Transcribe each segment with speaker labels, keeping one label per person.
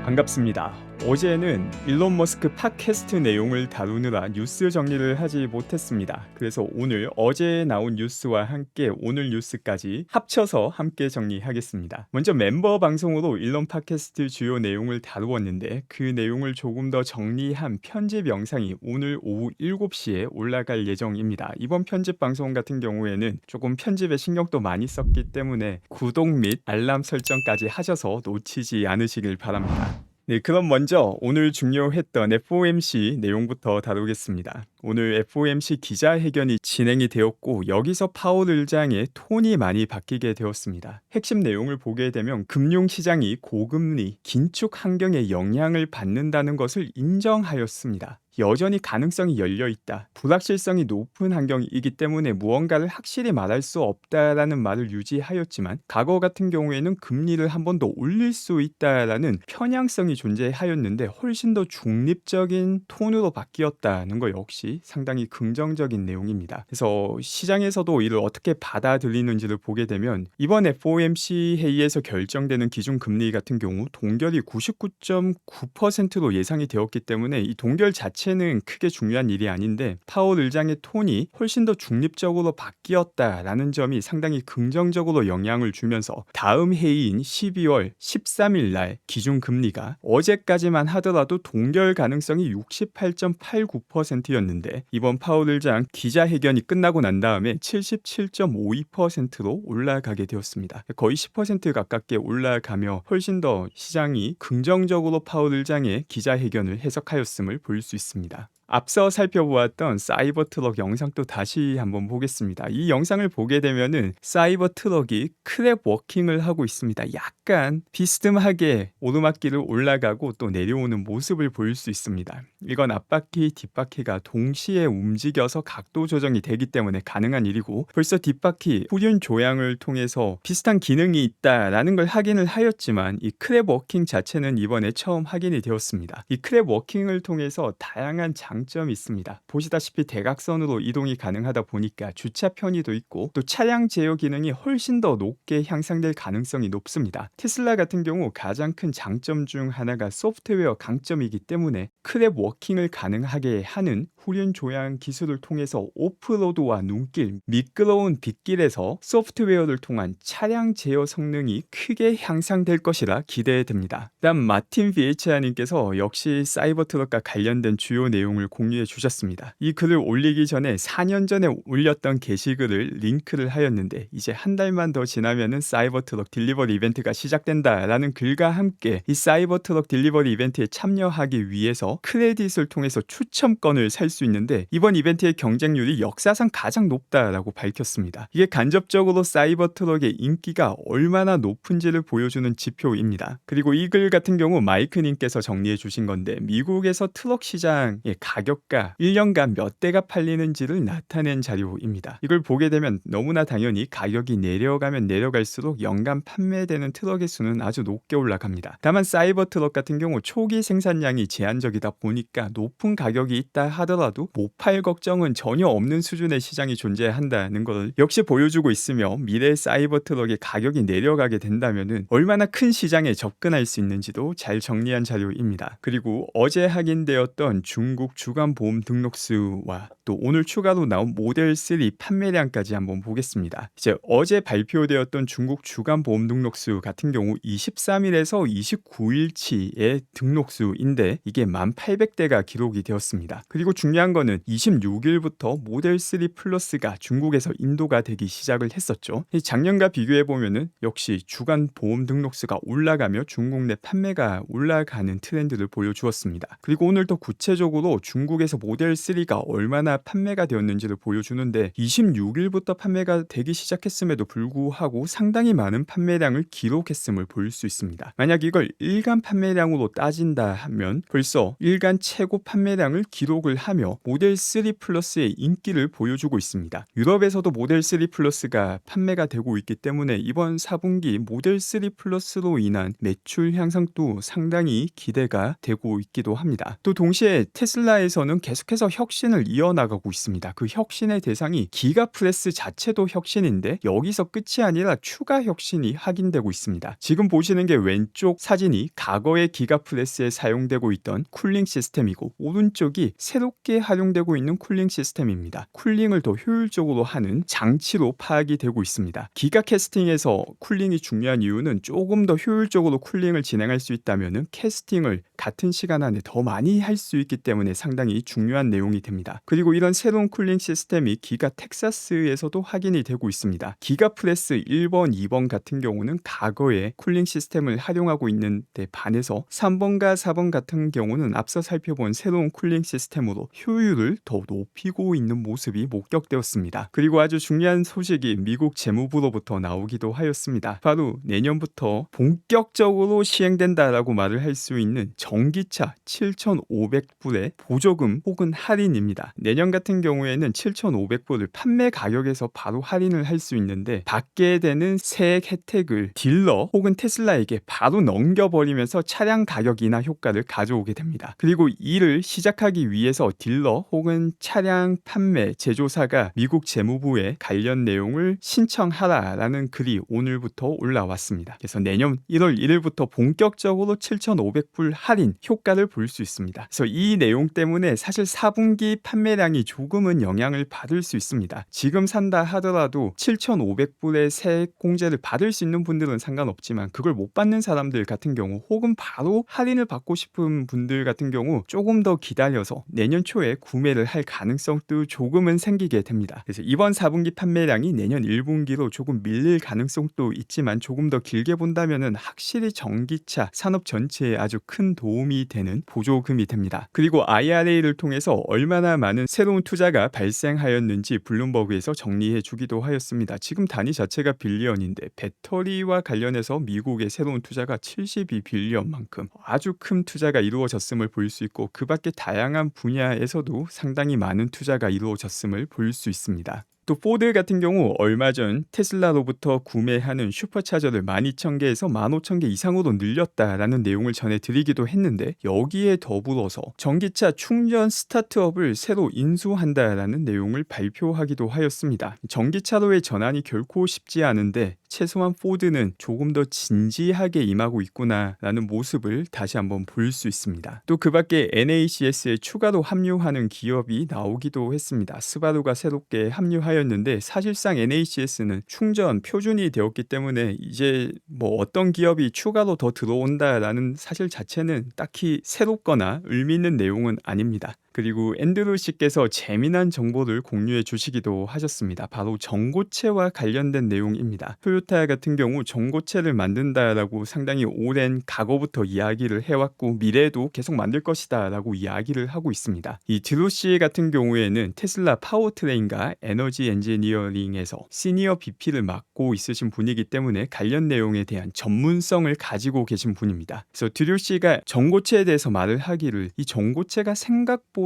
Speaker 1: 반갑습니다. 어제는 일론 머스크 팟캐스트 내용을 다루느라 뉴스 정리를 하지 못했습니다. 그래서 오늘 어제 나온 뉴스와 함께 오늘 뉴스까지 합쳐서 함께 정리하겠습니다. 먼저 멤버 방송으로 일론 팟캐스트 주요 내용을 다루었는데 그 내용을 조금 더 정리한 편집 영상이 오늘 오후 7시에 올라갈 예정입니다. 이번 편집 방송 같은 경우에는 조금 편집에 신경도 많이 썼기 때문에 구독 및 알람 설정까지 하셔서 놓치지 않으시길 바랍니다. 네, 그럼 먼저 오늘 중요했던 FOMC 내용부터 다루겠습니다. 오늘 FOMC 기자회견이 진행이 되었고 여기서 파월 의장의 톤이 많이 바뀌게 되었습니다. 핵심 내용을 보게 되면 금융시장이 고금리, 긴축 환경에 영향을 받는다는 것을 인정하였습니다. 여전히 가능성이 열려있다. 불확실성이 높은 환경이기 때문에 무언가를 확실히 말할 수 없다라는 말을 유지하였지만 과거 같은 경우에는 금리를 한 번 더 올릴 수 있다라는 편향성이 존재하였는데 훨씬 더 중립적인 톤으로 바뀌었다는 것 역시 상당히 긍정적인 내용입니다. 그래서 시장에서도 이를 어떻게 받아들이는지를 보게 되면 이번 FOMC 회의에서 결정되는 기준금리 같은 경우 동결이 99.9%로 예상이 되었기 때문에 이 동결 자체는 크게 중요한 일이 아닌데 파월 의장의 톤이 훨씬 더 중립적으로 바뀌었다라는 점이 상당히 긍정적으로 영향을 주면서 다음 회의인 12월 13일 날 기준금리가 어제까지만 하더라도 동결 가능성이 68.89%였는데 이번 파월 의장 기자회견이 끝나고 난 다음에 77.52%로 올라가게 되었습니다. 거의 10% 가깝게 올라가며 훨씬 더 시장이 긍정적으로 파월 의장의 기자회견을 해석하였음을 볼 수 있습니다. 앞서 살펴보았던 사이버 트럭 영상도 다시 한번 보겠습니다. 이 영상을 보게 되면은 사이버 트럭이 크랩 워킹을 하고 있습니다. 약간 비스듬하게 오르막길을 올라가고 또 내려오는 모습을 볼 수 있습니다. 이건 앞바퀴, 뒷바퀴가 동시에 움직여서 각도 조정이 되기 때문에 가능한 일이고 벌써 뒷바퀴 후륜 조향을 통해서 비슷한 기능이 있다라는 걸 확인을 하였지만 이 크랩 워킹 자체는 이번에 처음 확인이 되었습니다. 이 크랩 워킹을 통해서 다양한 장점이 있습니다. 보시다시피 대각선으로 이동이 가능하다 보니까 주차 편의도 있고 또 차량 제어 기능이 훨씬 더 높게 향상될 가능성이 높습니다. 테슬라 같은 경우 가장 큰 장점 중 하나가 소프트웨어 강점이기 때문에 크랩 워킹을 가능하게 하는 후륜 조향 기술을 통해서 오프로드와 눈길, 미끄러운 빗길에서 소프트웨어를 통한 차량 제어 성능이 크게 향상될 것이라 기대됩니다. 다음 마틴 비에치아님께서 역시 사이버 트럭과 관련된 주요 내용을 공유해 주셨습니다. 이 글을 올리기 전에 4년 전에 올렸던 게시글을 링크를 하였는데 이제 한 달만 더 지나면은 사이버 트럭 딜리버리 이벤트가 시작된다라는 글과 함께 이 사이버 트럭 딜리버리 이벤트에 참여하기 위해서 크레딧을 통해서 추첨권을 살 수 있는데 이번 이벤트의 경쟁률이 역사상 가장 높다라고 밝혔습니다. 이게 간접적으로 사이버 트럭의 인기가 얼마나 높은지를 보여주는 지표입니다. 그리고 이 글 같은 경우 마이크님께서 정리해 주신 건데 미국에서 트럭 시장의 가격과 1년간 몇 대가 팔리는지를 나타낸 자료입니다. 이걸 보게 되면 너무나 당연히 가격이 내려가면 내려갈수록 연간 판매되는 트럭의 수는 아주 높게 올라갑니다. 다만 사이버 트럭 같은 경우 초기 생산량이 제한적이다 보니까 높은 가격이 있다 하더라도 못 팔 걱정은 전혀 없는 수준의 시장이 존재한다는 것을 역시 보여주고 있으며 미래 사이버 트럭의 가격이 내려가게 된다면은 얼마나 큰 시장에 접근할 수 있는지도 잘 정리한 자료입니다. 그리고 어제 확인되었던 중국 주간 보험 등록수와 또 오늘 추가로 나온 모델 3 판매량까지 한번 보겠습니다. 이제 어제 발표되었던 중국 주간 보험 등록수 같은 경우 23일에서 29일치의 등록수인데 이게 1,800대가 기록이 되었습니다. 그리고 중요한 거는 26일부터 모델 3 플러스가 중국에서 인도가 되기 시작을 했었죠. 작년과 비교해 보면은 역시 주간 보험 등록수가 올라가며 중국 내 판매가 올라가는 트렌드를 보여주었습니다. 그리고 오늘 더 구체적으로 중국에서 모델 3가 얼마나 판매가 되었는지를 보여주는데 26일부터 판매가 되기 시작했음에도 불구하고 상당히 많은 판매량을 기록했음을 볼 수 있습니다. 만약 이걸 일간 판매량으로 따진다 하면 벌써 일간 최고 판매량을 기록을 하며 모델 3 플러스의 인기를 보여주고 있습니다. 유럽에서도 모델 3 플러스가 판매가 되고 있기 때문에 이번 4분기 모델 3 플러스로 인한 매출 향상도 상당히 기대가 되고 있기도 합니다. 또 동시에 테슬라의 테슬라에서는 계속해서 혁신을 이어나가고 있습니다. 그 혁신의 대상이 기가프레스 자체도 혁신인데 여기서 끝이 아니라 추가 혁신이 확인되고 있습니다. 지금 보시는 게 왼쪽 사진이 과거의 기가프레스에 사용되고 있던 쿨링 시스템이고 오른쪽이 새롭게 활용되고 있는 쿨링 시스템입니다. 쿨링을 더 효율적으로 하는 장치로 파악이 되고 있습니다. 기가 캐스팅에서 쿨링이 중요한 이유는 조금 더 효율적으로 쿨링을 진행할 수 있다면 캐스팅을 같은 시간 안에 더 많이 할 수 있기 때문에 상당히 중요한 내용이 됩니다. 그리고 이런 새로운 쿨링 시스템이 기가 텍사스에서도 확인이 되고 있습니다. 기가 프레스 1번, 2번 같은 경우는 과거의 쿨링 시스템을 활용하고 있는데 반해서 3번과 4번 같은 경우는 앞서 살펴본 새로운 쿨링 시스템으로 효율을 더 높이고 있는 모습이 목격되었습니다. 그리고 아주 중요한 소식이 미국 재무부로부터 나오기도 하였습니다. 바로 내년부터 본격적으로 시행된다라고 말을 할 수 있는 전기차 7,500불의 보조금 혹은 할인입니다. 내년 같은 경우에는 7,500불을 판매 가격에서 바로 할인을 할 수 있는데 받게 되는 세액 혜택을 딜러 혹은 테슬라에게 바로 넘겨버리면서 차량 가격 인하 효과를 가져오게 됩니다. 그리고 이를 시작하기 위해서 딜러 혹은 차량 판매 제조사가 미국 재무부에 관련 내용을 신청하라라는 글이 오늘부터 올라왔습니다. 그래서 내년 1월 1일부터 본격적으로 7,500불 할인 효과를 볼 수 있습니다. 그래서 이 내용 때문에 사실 4분기 판매량이 조금은 영향을 받을 수 있습니다. 지금 산다 하더라도 7,500불의 세액 공제를 받을 수 있는 분들은 상관없지만 그걸 못 받는 사람들 같은 경우 혹은 바로 할인을 받고 싶은 분들 같은 경우 조금 더 기다려서 내년 초에 구매를 할 가능성도 조금은 생기게 됩니다. 그래서 이번 4분기 판매량이 내년 1분기로 조금 밀릴 가능성도 있지만 조금 더 길게 본다면은 확실히 전기차 산업 전체에 아주 큰 도움이 되는 보조금이 됩니다. 그리고 IRA를 통해서 얼마나 많은 새로운 투자가 발생하였는지 블룸버그에서 정리해 주기도 하였습니다. 지금 단위 자체가 빌리언인데 배터리와 관련해서 미국의 새로운 투자가 72빌리언만큼 아주 큰 투자가 이루어졌음을 볼 수 있고 그 밖에 다양한 분야에서도 상당히 많은 투자가 이루어졌음을 볼 수 있습니다. 또 포드 같은 경우 얼마 전 테슬라로부터 구매하는 슈퍼차저를 12,000개에서 15,000개 이상으로 늘렸다라는 내용을 전해드리기도 했는데 여기에 더불어서 전기차 충전 스타트업을 새로 인수한다라는 내용을 발표하기도 하였습니다. 전기차로의 전환이 결코 쉽지 않은데 최소한 포드는 조금 더 진지하게 임하고 있구나라는 모습을 다시 한번 볼 수 있습니다. 또 그 밖에 NACS에 추가로 합류하는 기업이 나오기도 했습니다. 스바루가 새롭게 합류하였는데 사실상 NACS는 충전 표준이 되었기 때문에 이제 뭐 어떤 기업이 추가로 더 들어온다라는 사실 자체는 딱히 새롭거나 의미 있는 내용은 아닙니다. 그리고 앤드루 씨께서 재미난 정보를 공유해 주시기도 하셨습니다. 바로 전고체와 관련된 내용입니다. 토요타 같은 경우 전고체를 만든다라고 상당히 오랜 과거부터 이야기를 해왔고 미래에도 계속 만들 것이다 라고 이야기를 하고 있습니다. 이 드루 씨 같은 경우에는 테슬라 파워트레인과 에너지 엔지니어링에서 시니어 VP를 맡고 있으신 분이기 때문에 관련 내용에 대한 전문성을 가지고 계신 분입니다. 그래서 드루 씨가 전고체에 대해서 말을 하기를 이 전고체가 생각보다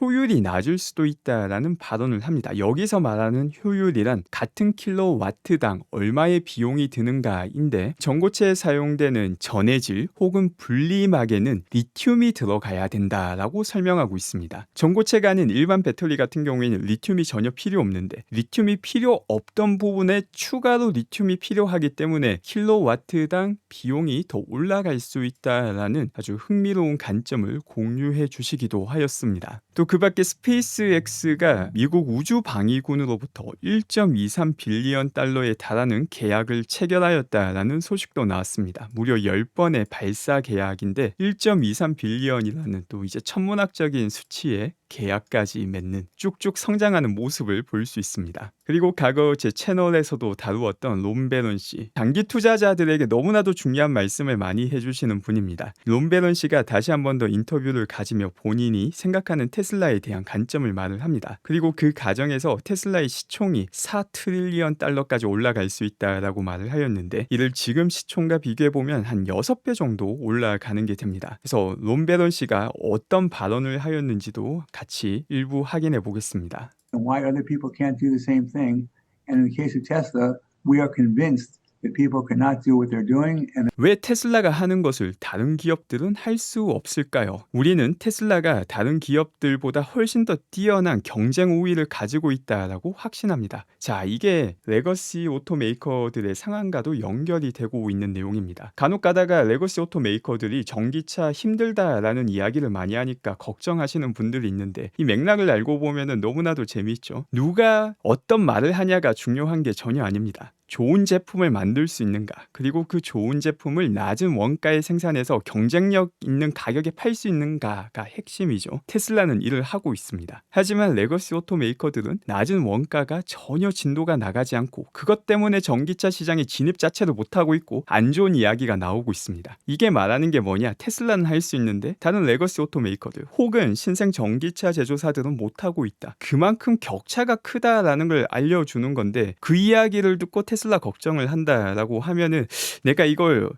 Speaker 1: 효율이 낮을 수도 있다라는 발언을 합니다. 여기서 말하는 효율이란 같은 킬로와트당 얼마의 비용이 드는가인데 전고체에 사용되는 전해질 혹은 분리막에는 리튬이 들어가야 된다라고 설명하고 있습니다. 전고체가 아닌 일반 배터리 같은 경우에는 리튬이 전혀 필요 없는데 리튬이 필요 없던 부분에 추가로 리튬이 필요하기 때문에 킬로와트당 비용이 더 올라갈 수 있다라는 아주 흥미로운 관점을 공유해 주시기도 하였습니다. 또 그 밖에 스페이스X가 미국 우주방위군으로부터 1.23 빌리언 달러에 달하는 계약을 체결하였다라는 소식도 나왔습니다. 무려 10번의 발사 계약인데 1.23 빌리언이라는 또 이제 천문학적인 수치에 계약까지 맺는 쭉쭉 성장하는 모습을 볼 수 있습니다. 그리고 과거 제 채널에서도 다루었던 론 베런 씨, 장기 투자자들에게 너무나도 중요한 말씀을 많이 해주시는 분입니다. 론 베런 씨가 다시 한 번 더 인터뷰를 가지며 본인이 생각하는 테슬라에 대한 관점을 말을 합니다. 그리고 그 과정에서 테슬라의 시총이 4트릴리언 달러까지 올라갈 수 있다라고 말을 하였는데 이를 지금 시총과 비교해보면 한 6배 정도 올라가는 게 됩니다. 그래서 론 베런 씨가 어떤 발언을 하였는지도 같이 일부 확인해 보겠습니다.
Speaker 2: And why other people can't do the same thing. And in the case of Tesla, we are convinced that people cannot do what they're doing and
Speaker 1: 왜 테슬라가 하는 것을 다른 기업들은 할 수 없을까요? 우리는 테슬라가 다른 기업들보다 훨씬 더 뛰어난 경쟁 우위를 가지고 있다라고 확신합니다. 자, 이게 레거시 오토메이커들의 상황과도 연결이 되고 있는 내용입니다. 간혹 가다가 레거시 오토메이커들이 전기차 힘들다라는 이야기를 많이 하니까 걱정하시는 분들이 있는데 이 맥락을 알고 보면은 너무나도 재미있죠. 누가 어떤 말을 하냐가 중요한 게 전혀 아닙니다. 좋은 제품을 만들 수 있는가, 그리고 그 좋은 제품을 낮은 원가에 생산해서 경쟁력 있는 가격에 팔 수 있는가가 핵심이죠. 테슬라는 이를 하고 있습니다. 하지만 레거시 오토메이커들은 낮은 원가가 전혀 진도가 나가지 않고 그것 때문에 전기차 시장에 진입 자체를 못하고 있고 안 좋은 이야기가 나오고 있습니다. 이게 말하는 게 뭐냐, 테슬라는 할 수 있는데 다른 레거시 오토메이커들 혹은 신생 전기차 제조사들은 못하고 있다. 그만큼 격차가 크다라는 걸 알려주는 건데, 그 이야기를 듣고 테슬라 걱정을 한다라고 하면은 내가 이걸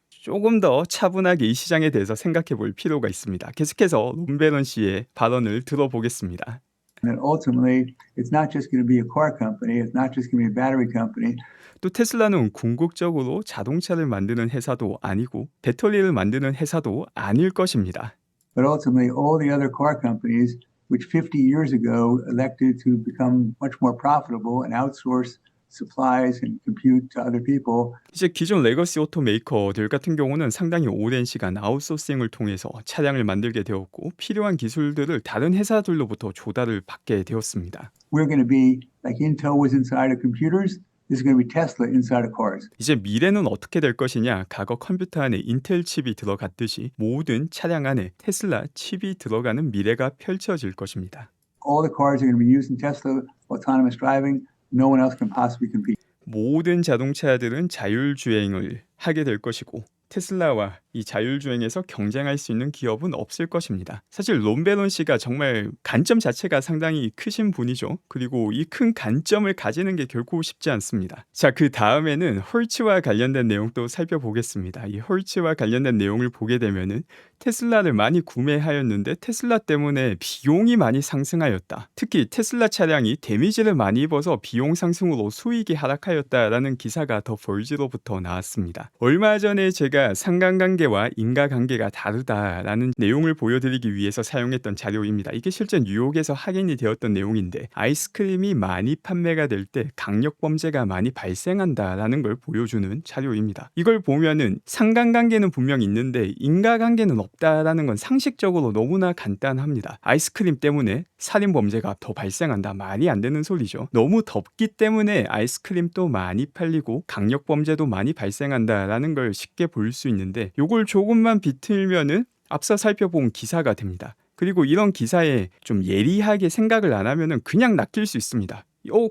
Speaker 1: 조금 더 차분하게 이 시장에 대해서 생각해 볼 필요가 있습니다. 계속해서 롬베런 씨의 발언을 들어보겠습니다.
Speaker 2: that ultimately it's not just going to be a car company, it's not just going to be a battery company.
Speaker 1: 또 테슬라는 궁극적으로 자동차를 만드는 회사도 아니고 배터리를 만드는 회사도 아닐 것입니다.
Speaker 2: But ultimately, all the other car companies, which 50 years ago elected to become much more profitable and outsource supplies and compute to other people,
Speaker 1: 이제 기존 레거시 오토메이커들 같은 경우는 상당히 오랜 시간 아웃소싱을 통해서 차량을 만들게 되었고 필요한 기술들을 다른 회사들로부터 조달을 받게 되었습니다.
Speaker 2: we're going to be like Intel was inside of computers. This is going to be Tesla inside of cars.
Speaker 1: 이제 미래는 어떻게 될 것이냐, 과거 컴퓨터 안에 인텔 칩이 들어갔듯이 모든 차량 안에 테슬라 칩이 들어가는 미래가 펼쳐질 것입니다.
Speaker 2: All the cars are going to be using Tesla autonomous driving. No one else can possibly compete.
Speaker 1: 모든 자동차들은 자율주행을 하게 될 것이고 테슬라와 이 자율주행에서 경쟁할 수 있는 기업은 없을 것입니다. 사실 롬베론 씨가 정말 관점 자체가 상당히 크신 분이죠. 그리고 이 큰 관점을 가지는 게 결코 쉽지 않습니다. 자, 그 다음에는 헐츠와 관련된 내용도 살펴보겠습니다. 이 헐츠와 관련된 내용을 보게 되면은 테슬라를 많이 구매하였는데 테슬라 때문에 비용이 많이 상승하였다. 특히 테슬라 차량이 데미지를 많이 입어서 비용 상승으로 수익이 하락하였다라는 기사가 더 벌지로부터 나왔습니다. 얼마 전에 제가 상관관계와 인과관계가 다르다라는 내용을 보여드리기 위해서 사용했던 자료입니다. 이게 실제 뉴욕에서 확인이 되었던 내용인데 아이스크림이 많이 판매가 될 때 강력범죄가 많이 발생한다라는 걸 보여주는 자료입니다. 이걸 보면은 상관관계는 분명 있는데 인과관계는 없다라는 건 상식적으로 너무나 간단합니다. 아이스크림 때문에 살인범죄가 더 발생한다, 말이 안 되는 소리죠. 너무 덥기 때문에 아이스크림도 많이 팔리고 강력범죄도 많이 발생한다라는 걸 쉽게 볼 수 있는데 요걸 조금만 비틀면은 앞서 살펴본 기사가 됩니다. 그리고 이런 기사에 좀 예리하게 생각을 안 하면은 그냥 낚일 수 있습니다.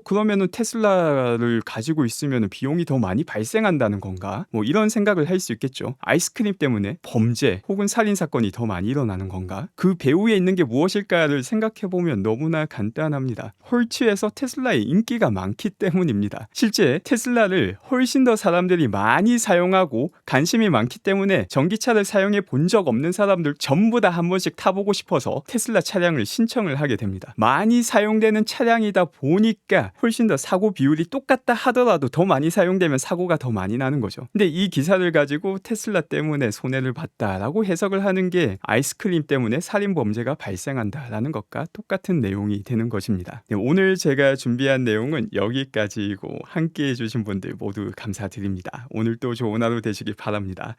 Speaker 1: 그러면은 테슬라를 가지고 있으면 비용이 더 많이 발생한다는 건가? 뭐 이런 생각을 할 수 있겠죠. 아이스크림 때문에 범죄 혹은 살인사건이 더 많이 일어나는 건가? 그 배후에 있는 게 무엇일까를 생각해보면 너무나 간단합니다. 헐츠에서 테슬라의 인기가 많기 때문입니다. 실제 테슬라를 훨씬 더 사람들이 많이 사용하고 관심이 많기 때문에 전기차를 사용해 본 적 없는 사람들 전부 다 한 번씩 타보고 싶어서 테슬라 차량을 신청을 하게 됩니다. 많이 사용되는 차량이다 보니 훨씬 더 사고 비율이 똑같다 하더라도 더 많이 사용되면 사고가 더 많이 나는 거죠. 근데 이 기사를 가지고 테슬라 때문에 손해를 봤다라고 해석을 하는 게 아이스크림 때문에 살인 범죄가 발생한다라는 것과 똑같은 내용이 되는 것입니다. 네, 오늘 제가 준비한 내용은 여기까지이고 함께 해주신 분들 모두 감사드립니다. 오늘도 좋은 하루 되시길 바랍니다.